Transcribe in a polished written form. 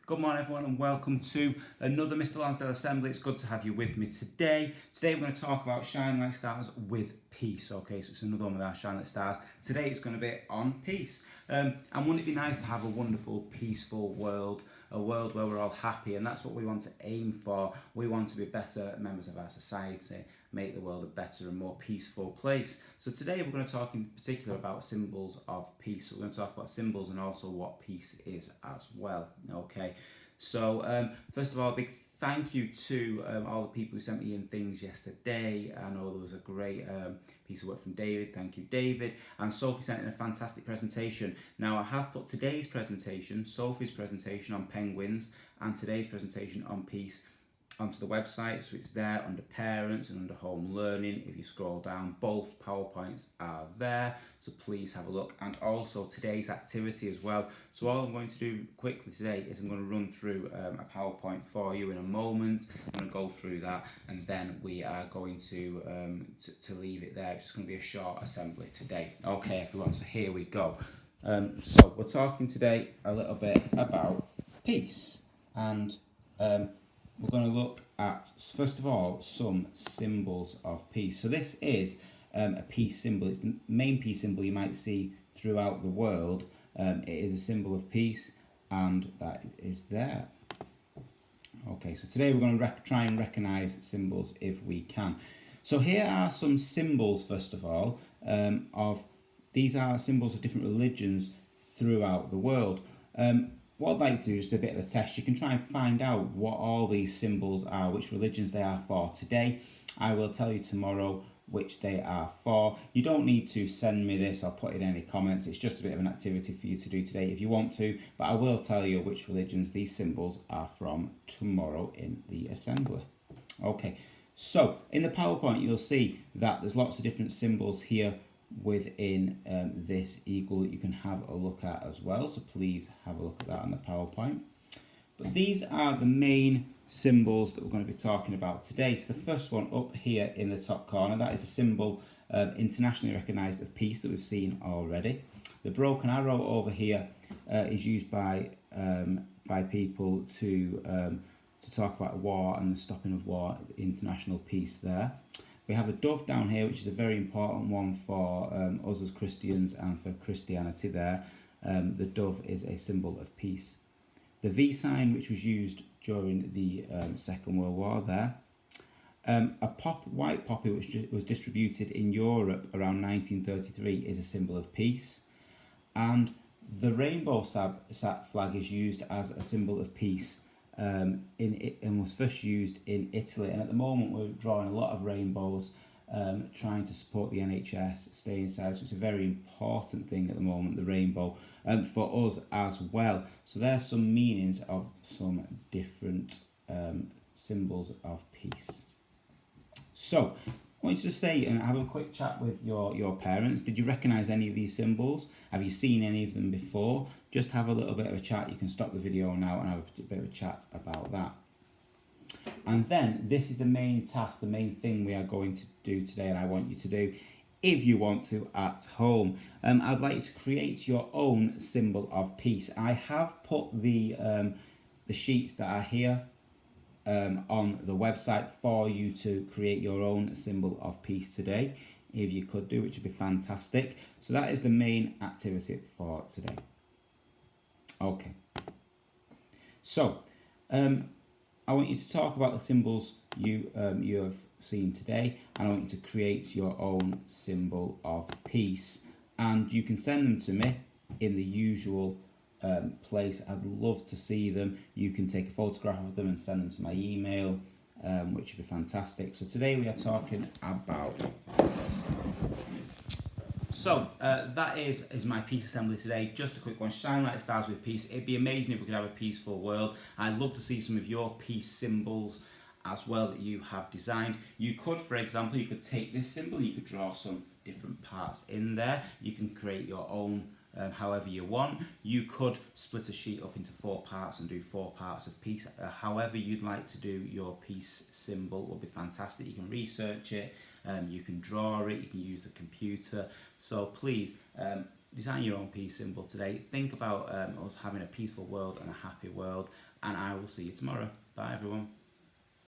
Good morning everyone and welcome to another Mr. Lonsdale Assembly. It's good to have you with me today. Today we're going to talk about Shine Like Stars with Peace. Okay, so it's another one with our Shine Like Stars. Today it's going to be on peace. And wouldn't it be nice to have a wonderful, peaceful world, a world where we're all happy, and that's what we want to aim for. We want to be better members of our society, make the world a better and more peaceful place. So today we're going to talk in particular about symbols of peace. So we're going to talk about symbols and also what peace is as well. Okay, so first of all, a big thank you to all the people who sent me in things yesterday. I know there was a great piece of work from David. Thank you, David. And Sophie sent in a fantastic presentation. Now, I have put today's presentation, Sophie's presentation on penguins, and today's presentation on peace onto the website, so it's there under parents and under home learning. If you scroll down, both PowerPoints are there, so please have a look, and also today's activity as well. So all I'm going to do quickly today is I'm going to run through a PowerPoint for you in a moment. I'm going to go through that, and then we are going to leave it there. It's just going to be a short assembly today. Okay, everyone, so here we go. So we're talking today a little bit about peace, and we're going to look at, first of all, some symbols of peace. So this is a peace symbol. It's the main peace symbol you might see throughout the world. It is a symbol of peace, and that is there. Okay, so today we're going to try and recognise symbols if we can. So here are some symbols, first of all, these are symbols of different religions throughout the world. What I'd like to do is just a bit of a test. You can try and find out what all these symbols are, which religions they are for today. I will tell you tomorrow which they are for. You don't need to send me this or put in any comments. It's just a bit of an activity for you to do today if you want to, but I will tell you which religions these symbols are from tomorrow in the assembly. Okay, so in the PowerPoint you'll see that there's lots of different symbols here within this eagle that you can have a look at as well, so please have a look at that on the PowerPoint. But these are the main symbols that we're going to be talking about today. So the first one up here in the top corner, that is a symbol internationally recognised of peace that we've seen already. The broken arrow over here is used by people to talk about war and the stopping of war, international peace there. We have a dove down here, which is a very important one for us as Christians and for Christianity there. The dove is a symbol of peace. The V sign, which was used during the Second World War there. A white poppy, which was distributed in Europe around 1933, is a symbol of peace. And the rainbow flag is used as a symbol of peace. And was first used in Italy, and at the moment we're drawing a lot of rainbows, trying to support the NHS, stay inside, so it's a very important thing at the moment, the rainbow, for us as well. So there's some meanings of some different symbols of peace. So I want you to say and have a quick chat with your parents. Did you recognise any of these symbols? Have you seen any of them before? Just have a little bit of a chat. You can stop the video now and have a bit of a chat about that. And then this is the main task, the main thing we are going to do today, and I want you to do, if you want to, at home. I'd like you to create your own symbol of peace. I have put the sheets that are here on the website for you to create your own symbol of peace today, if you could do, which would be fantastic. So that is the main activity for today. Okay, so I want you to talk about the symbols you have seen today, and I want you to create your own symbol of peace, and you can send them to me in the usual place. I'd love to see them. You can take a photograph of them and send them to my email, which would be fantastic. So today we are talking about this. So that is my peace assembly today. Just a quick one. Shine like stars with peace. It'd be amazing if we could have a peaceful world. I'd love to see some of your peace symbols as well that you have designed. You could, for example, you could take this symbol, you could draw some different parts in there. You can create your own however you want. You could split a sheet up into 4 parts and do 4 parts of peace. However you'd like to do your peace symbol will be fantastic. You can research it, you can draw it, you can use the computer. So please design your own peace symbol today. Think about us having a peaceful world and a happy world, and I will see you tomorrow. Bye everyone.